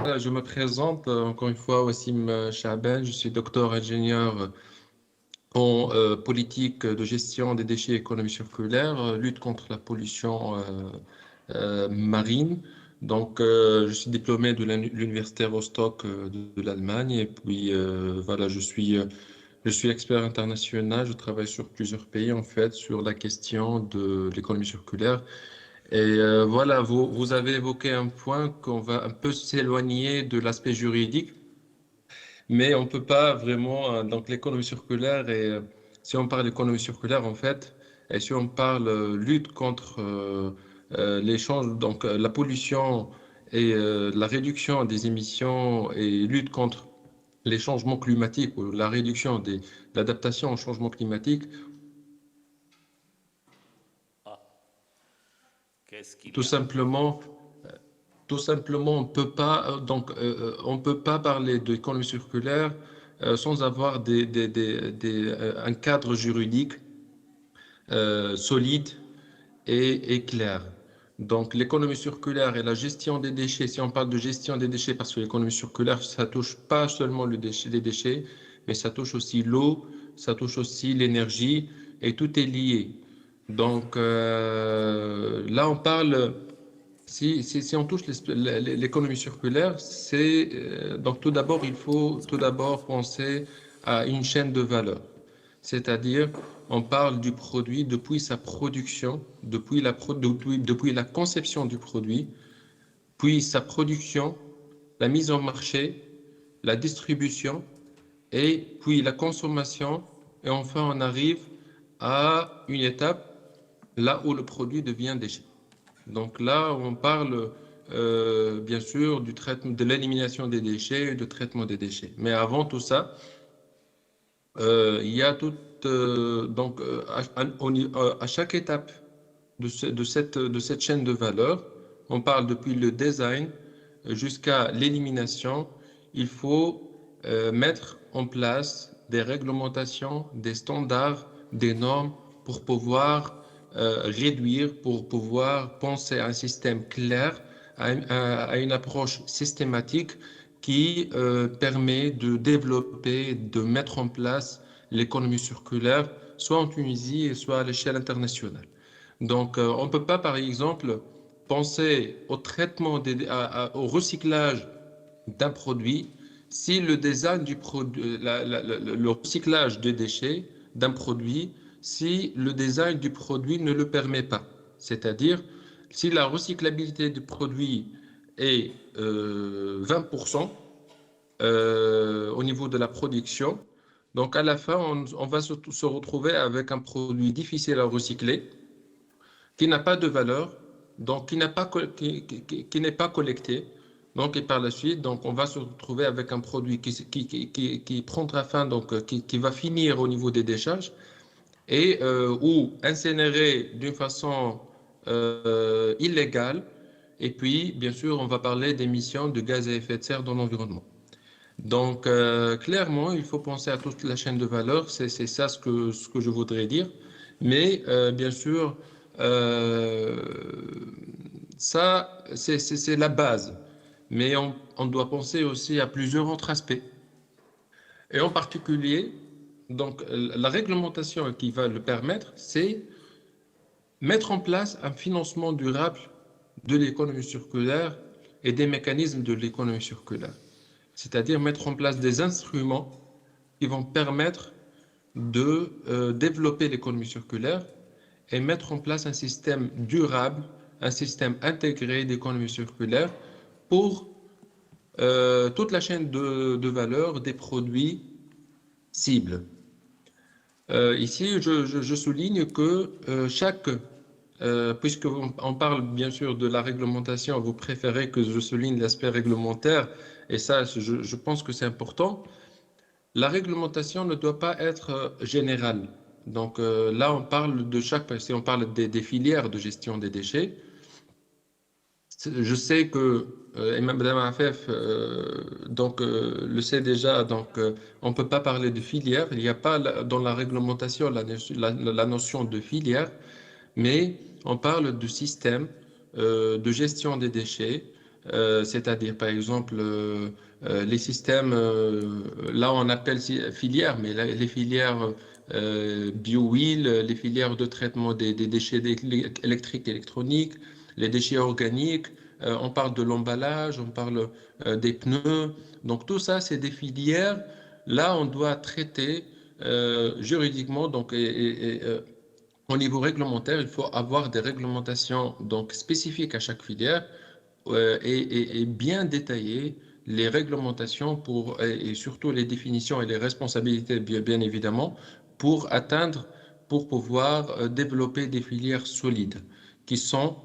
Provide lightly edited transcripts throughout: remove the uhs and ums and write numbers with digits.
Je me présente encore une fois, Wassim Chaben, je suis docteur ingénieur en politique de gestion des déchets et économie circulaire, lutte contre la pollution marine. Donc, je suis diplômé de l'université Rostock de l'Allemagne et puis voilà, je suis expert international, je travaille sur plusieurs pays en fait sur la question de l'économie circulaire. Et voilà, vous avez évoqué un point qu'on va un peu s'éloigner de l'aspect juridique, mais on ne peut pas vraiment. Donc, l'économie circulaire, et si on parle d'économie circulaire, en fait, et si on parle lutte contre l'échange, donc la pollution et la réduction des émissions et lutte contre les changements climatiques ou la réduction l'adaptation au changement climatique, Ah, qu'est-ce qu'il tout y a? simplement. Tout simplement, on peut pas parler d'économie circulaire sans avoir un cadre juridique solide et clair. Donc, l'économie circulaire et la gestion des déchets, si on parle de gestion des déchets, parce que l'économie circulaire, ça touche pas seulement les déchets, mais ça touche aussi l'eau, ça touche aussi l'énergie, et tout est lié. Donc, là, on parle. Si on touche l'économie circulaire, donc tout d'abord, il faut tout d'abord penser à une chaîne de valeur. C'est-à-dire, on parle du produit depuis sa production, depuis la conception du produit, puis sa production, la mise en marché, la distribution, et puis la consommation, et enfin on arrive à une étape là où le produit devient déchet. Donc là, on parle bien sûr du traitement, de l'élimination des déchets et du traitement des déchets. Mais avant tout ça, il y a à chaque étape de cette chaîne de valeur, on parle depuis le design jusqu'à l'élimination, il faut mettre en place des réglementations, des standards, des normes pour pouvoir réduire, pour pouvoir penser à un système clair, à une approche systématique qui permet de développer, de mettre en place l'économie circulaire, soit en Tunisie et soit à l'échelle internationale. Donc, on ne peut pas, par exemple, penser au traitement, au recyclage d'un produit si le design du produit, le recyclage des déchets d'un produit, si le design du produit ne le permet pas. C'est-à-dire, si la recyclabilité du produit est 20% au niveau de la production, donc à la fin, on va se retrouver avec un produit difficile à recycler qui n'a pas de valeur, donc qui n'est pas collecté. Donc, et par la suite, donc, on va se retrouver avec un produit qui prendra fin, donc, qui va finir au niveau des décharges et ou incinéré d'une façon illégale. Et puis, bien sûr, on va parler d'émissions de gaz à effet de serre dans l'environnement. Donc, clairement, il faut penser à toute la chaîne de valeur. C'est ça ce que je voudrais dire. Mais, bien sûr, euh, ça, c'est la base. Mais on doit penser aussi à plusieurs autres aspects. Et en particulier, donc, la réglementation qui va le permettre, c'est mettre en place un financement durable de l'économie circulaire et des mécanismes de l'économie circulaire. C'est-à-dire mettre en place des instruments qui vont permettre de développer l'économie circulaire et mettre en place un système durable, un système intégré d'économie circulaire pour toute la chaîne de valeur des produits cibles. Ici, je souligne que puisque on parle bien sûr de la réglementation, vous préférez que je souligne l'aspect réglementaire, et ça, je pense que c'est important. La réglementation ne doit pas être générale. Donc là, on parle de si on parle des filières de gestion des déchets, je sais que, et Mme Afef le sait déjà, donc on ne peut pas parler de filière, il n'y a pas dans la réglementation la notion de filière, mais on parle de système de gestion des déchets c'est-à-dire par exemple les systèmes, là on appelle filières, mais les filières bio-oil, les filières de traitement des déchets électriques, électroniques, les déchets organiques, on parle de l'emballage, on parle des pneus. Donc tout ça, c'est des filières. Là, on doit traiter juridiquement, donc, au niveau réglementaire, il faut avoir des réglementations donc, spécifiques à chaque filière et bien détailler les réglementations et surtout les définitions et les responsabilités, bien évidemment, pour atteindre, pour pouvoir développer des filières solides qui sont,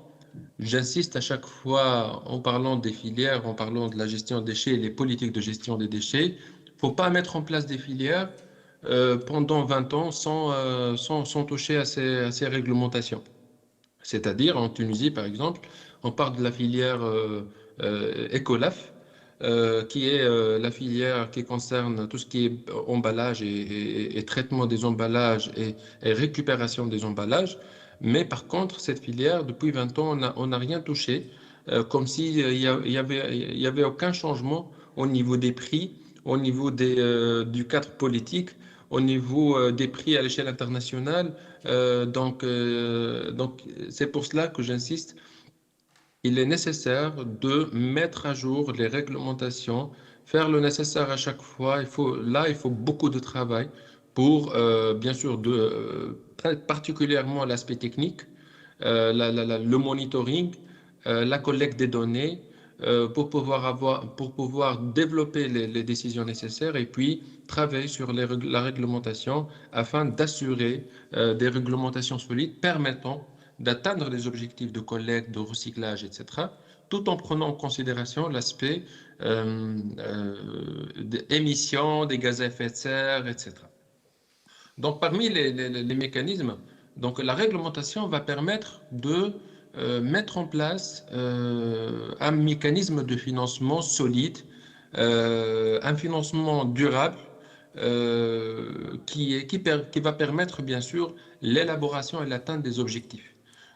j'insiste à chaque fois en parlant des filières, en parlant de la gestion des déchets et les politiques de gestion des déchets, il ne faut pas mettre en place des filières pendant 20 ans sans toucher à ces réglementations. C'est-à-dire, en Tunisie, par exemple, on parle de la filière Ecolaf, qui est la filière qui concerne tout ce qui est emballage et traitement des emballages et récupération des emballages. Mais par contre, cette filière, depuis 20 ans, on n'a rien touché, comme s'il il y avait aucun changement au niveau des prix, au niveau du cadre politique, au niveau des prix à l'échelle internationale. Donc, c'est pour cela que j'insiste. Il est nécessaire de mettre à jour les réglementations, faire le nécessaire à chaque fois. Il faut beaucoup de travail pour, bien sûr, particulièrement l'aspect technique, le monitoring, la collecte des données, pour pouvoir développer les décisions nécessaires et puis travailler sur la réglementation afin d'assurer des réglementations solides permettant d'atteindre les objectifs de collecte, de recyclage, etc., tout en prenant en considération l'aspect des émissions, des gaz à effet de serre, etc. Donc, parmi les mécanismes, donc, la réglementation va permettre de mettre en place un mécanisme de financement solide, un financement durable qui va permettre, bien sûr, l'élaboration et l'atteinte des objectifs.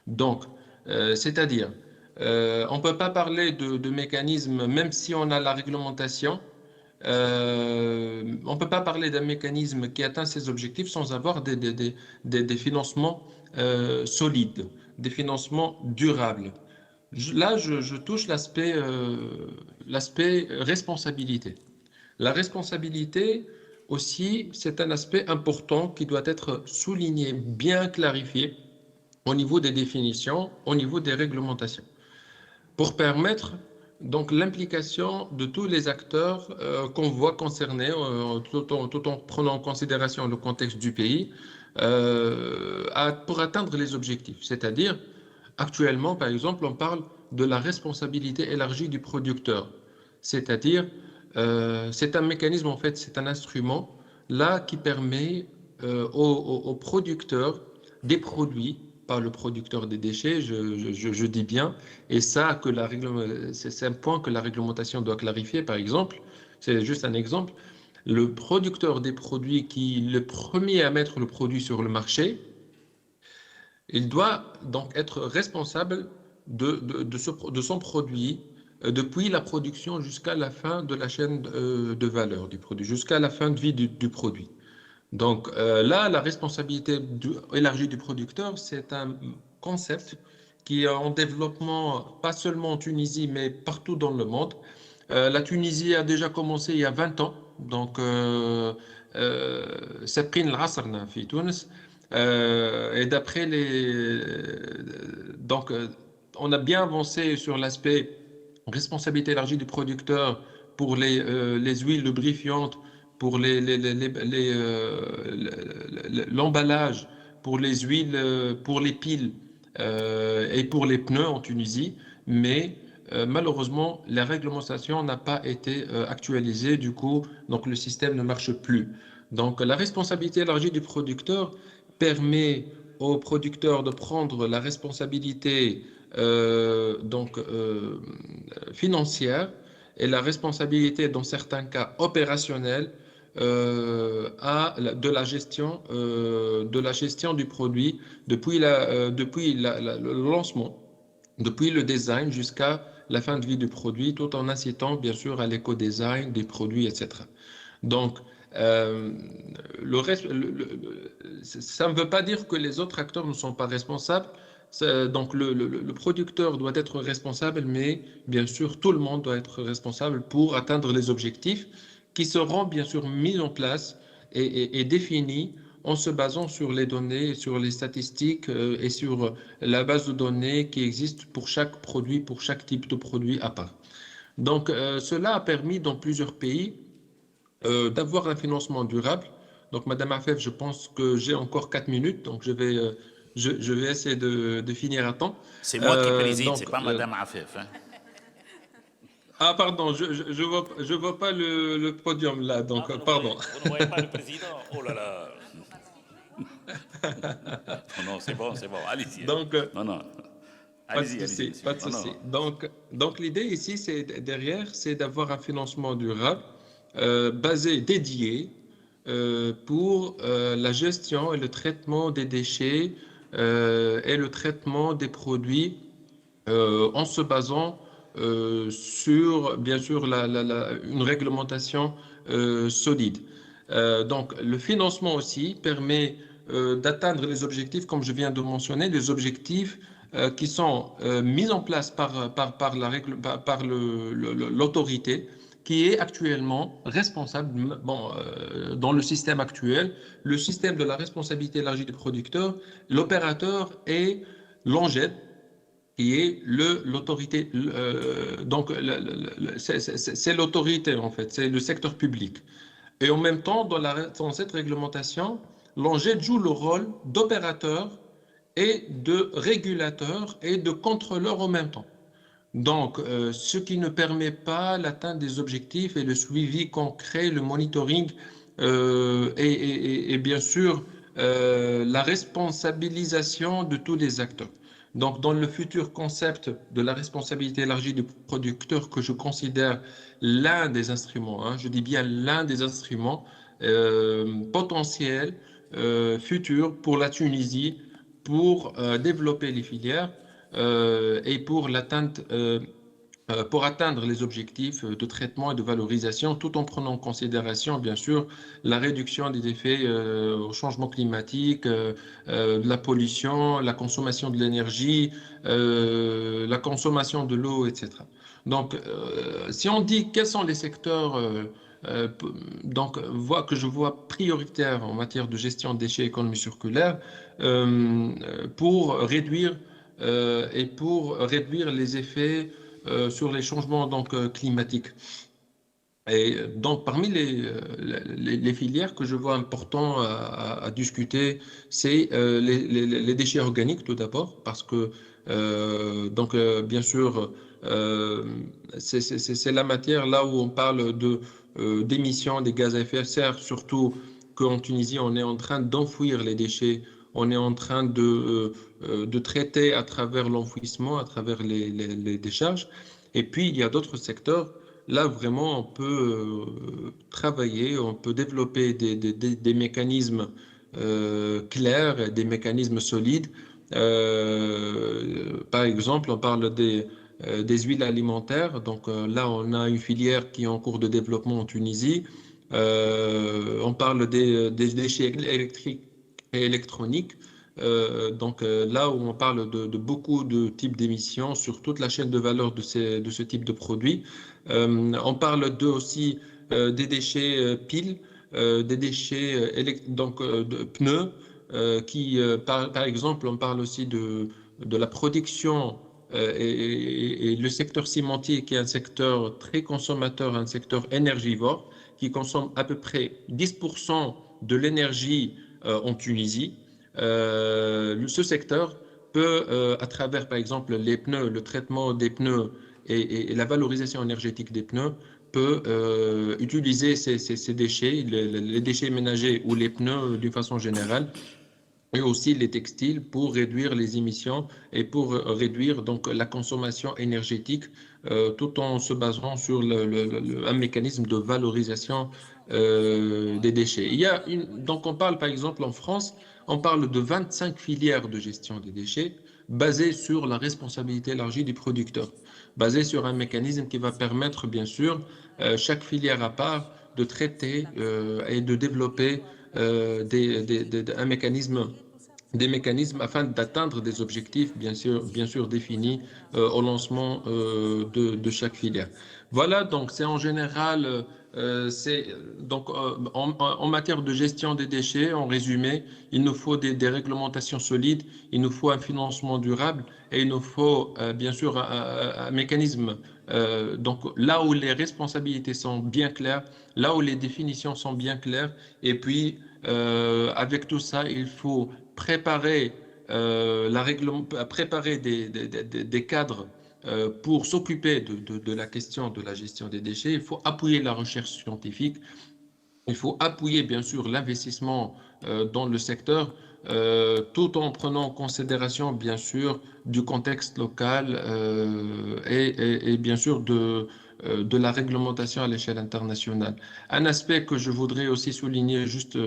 Donc, c'est-à-dire, on ne peut pas parler de mécanisme, même si on a la réglementation, on ne peut pas parler d'un mécanisme qui atteint ses objectifs sans avoir des financements solides, des financements durables. Là, je touche l'aspect responsabilité. La responsabilité aussi, c'est un aspect important qui doit être souligné, bien clarifié au niveau des définitions, au niveau des réglementations, pour permettre donc l'implication de tous les acteurs qu'on voit concernés, tout en prenant en considération le contexte du pays, pour atteindre les objectifs. C'est-à-dire, actuellement, par exemple, on parle de la responsabilité élargie du producteur. C'est-à-dire, c'est un mécanisme, en fait, c'est un instrument là qui permet aux producteurs des produits, pas le producteur des déchets, je dis bien, et ça, c'est un point que la réglementation doit clarifier, par exemple, c'est juste un exemple, le producteur des produits qui est le premier à mettre le produit sur le marché, il doit donc être responsable de son produit depuis la production jusqu'à la fin de la chaîne de valeur du produit, jusqu'à la fin de vie du produit. Donc là, la responsabilité élargie du producteur, c'est un concept qui est en développement, pas seulement en Tunisie, mais partout dans le monde. La Tunisie a déjà commencé il y a 20 ans, donc سابقين العصر في تونس. Et d'après donc on a bien avancé sur l'aspect responsabilité élargie du producteur pour les huiles lubrifiantes, pour l'emballage, pour les huiles, pour les piles et pour les pneus en Tunisie, mais malheureusement, la réglementation n'a pas été actualisée, du coup, donc le système ne marche plus. Donc la responsabilité élargie du producteur permet aux producteurs de prendre la responsabilité financière et la responsabilité, dans certains cas opérationnelle, de la gestion du produit depuis le lancement depuis le design jusqu'à la fin de vie du produit, tout en incitant bien sûr à l'éco-design des produits, etc. Donc, euh, ça ne veut pas dire que les autres acteurs ne sont pas responsables. Donc, le producteur doit être responsable, mais bien sûr, tout le monde doit être responsable pour atteindre les objectifs qui seront bien sûr mis en place et définis en se basant sur les données, sur les statistiques et sur la base de données qui existe pour chaque produit, pour chaque type de produit à part. Donc, cela a permis dans plusieurs pays d'avoir un financement durable. Donc, Madame Afef, je pense que j'ai encore 4 minutes, donc je vais essayer de finir à temps. C'est moi qui préside, c'est Donc, pas Madame Afef. Hein. ah, pardon, je vois pas le podium là, Ah, donc pardon. vous ne voyez pas le président? Oh là là. Non, non, c'est bon, allez-y. Donc, Non, non. pas de Allez-y, souci, monsieur. pas de Non, non. souci. Donc l'idée ici, c'est derrière, c'est d'avoir un financement durable basé, dédié pour la gestion et le traitement des déchets et le traitement des produits en se basant sur, bien sûr, une réglementation solide. Donc, le financement aussi permet d'atteindre les objectifs, comme je viens de mentionner, des objectifs qui sont mis en place par l'autorité qui est actuellement responsable, bon, dans le système actuel, le système de la responsabilité élargie du producteur, l'opérateur est l'ONGED, qui est l'autorité. Donc, c'est l'autorité, en fait, c'est le secteur public. Et en même temps, dans cette réglementation, l'ONGED joue le rôle d'opérateur et de régulateur et de contrôleur en même temps. Donc, ce qui ne permet pas l'atteinte des objectifs et le suivi concret, le monitoring et bien sûr la responsabilisation de tous les acteurs. Donc, dans le futur concept de la responsabilité élargie du producteur que je considère l'un des instruments, hein, je dis bien l'un des instruments potentiels futurs pour la Tunisie pour développer les filières et pour atteindre les objectifs de traitement et de valorisation, tout en prenant en considération, bien sûr, la réduction des effets au changement climatique, de la pollution, la consommation de l'énergie, la consommation de l'eau, etc. Donc, si on dit quels sont les secteurs euh, donc, que je vois prioritaires en matière de gestion de déchets et économie circulaire pour réduire et pour réduire les effets sur les changements climatiques. Et donc, parmi les filières que je vois important à discuter, c'est les déchets organiques tout d'abord, parce que, bien sûr, euh, c'est la matière là où on parle d'émissions des gaz à effet de serre, surtout qu'en Tunisie, on est en train d'enfouir les déchets, on est en train de traiter à travers l'enfouissement, à travers les décharges. Et puis, il y a d'autres secteurs. Là, vraiment, on peut travailler, on peut développer des mécanismes clairs, des mécanismes solides. Par exemple, on parle des huiles alimentaires. Donc là, on a une filière qui est en cours de développement en Tunisie. On parle des déchets électriques et électroniques. Là où on parle de beaucoup de types d'émissions sur toute la chaîne de valeur de ce type de produits. On parle aussi des déchets piles, des déchets de pneus, par exemple, on parle aussi de la production et le secteur cimentier qui est un secteur très consommateur, un secteur énergivore qui consomme à peu près 10% de l'énergie en Tunisie. Ce secteur peut, à travers par exemple les pneus, le traitement des pneus et la valorisation énergétique des pneus, peut utiliser ces déchets, les déchets ménagers ou les pneus d'une façon générale, et aussi les textiles pour réduire les émissions et pour réduire donc la consommation énergétique tout en se basant sur un mécanisme de valorisation des déchets. Donc on parle par exemple en France, on parle de 25 filières de gestion des déchets. basé sur la responsabilité élargie du producteur, basé sur un mécanisme qui va permettre, bien sûr, chaque filière à part de traiter et de développer un mécanisme des mécanismes afin d'atteindre des objectifs bien sûr définis au lancement de chaque filière. Voilà, donc c'est en général, en matière de gestion des déchets, en résumé, il nous faut des réglementations solides, il nous faut un financement durable et il nous faut bien sûr un mécanisme. Donc là où les responsabilités sont bien claires, là où les définitions sont bien claires, et puis avec tout ça, il faut préparer, préparer des cadres pour s'occuper de la question de la gestion des déchets. Il faut appuyer la recherche scientifique. Il faut appuyer, bien sûr, l'investissement dans le secteur, tout en prenant en considération, bien sûr, du contexte local et bien sûr de la réglementation à l'échelle internationale. Un aspect que je voudrais aussi souligner juste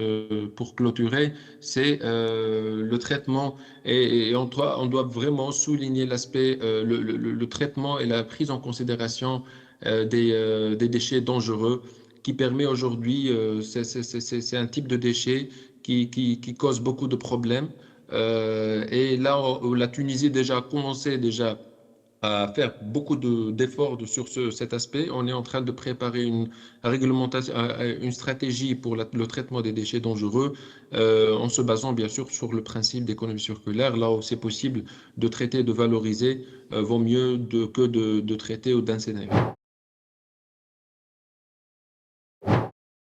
pour clôturer, c'est le traitement et on doit vraiment souligner l'aspect, le traitement et la prise en considération des déchets dangereux qui permet aujourd'hui, c'est un type de déchet qui cause beaucoup de problèmes. Et là, la Tunisie déjà a commencé déjà à faire beaucoup d'efforts sur cet aspect. On est en train de préparer une réglementation, une stratégie pour le traitement des déchets dangereux, en se basant bien sûr sur le principe d'économie circulaire. Là où c'est possible de traiter, de valoriser, vaut mieux que de traiter ou d'incinérer.